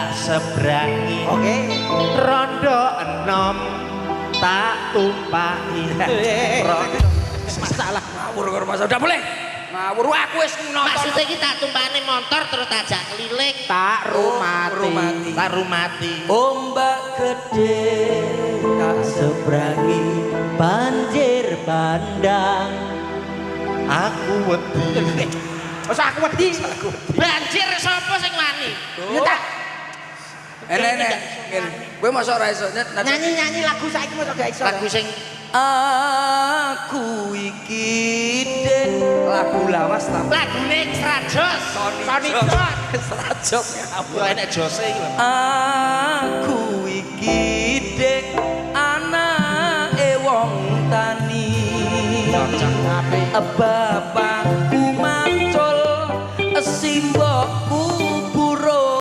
tak sebrangi. Oke. Rondo enom tak tumpaki. Masalah ngawur karo Mas. Udah boleh. Ngawur aku wis nonton. Maksudnya kita tumpane motor terus tajak keliling. tak rumati. Tak rumati. Ombak gede tak Sebrangi banjir bandang. Aku wedi. Wes aku wedi. Banjir sapa sing wani? Ya tak enek. Kowe mosok ora iso nyanyi lagu saiki mosok gak iso. Lagu sing aku iki den lagu lawas ta. lagune Srajos. Sony Srajos ngawur. Yo enek jose iki. Aku iki dek anake wong tani. Cocok apik. Bapak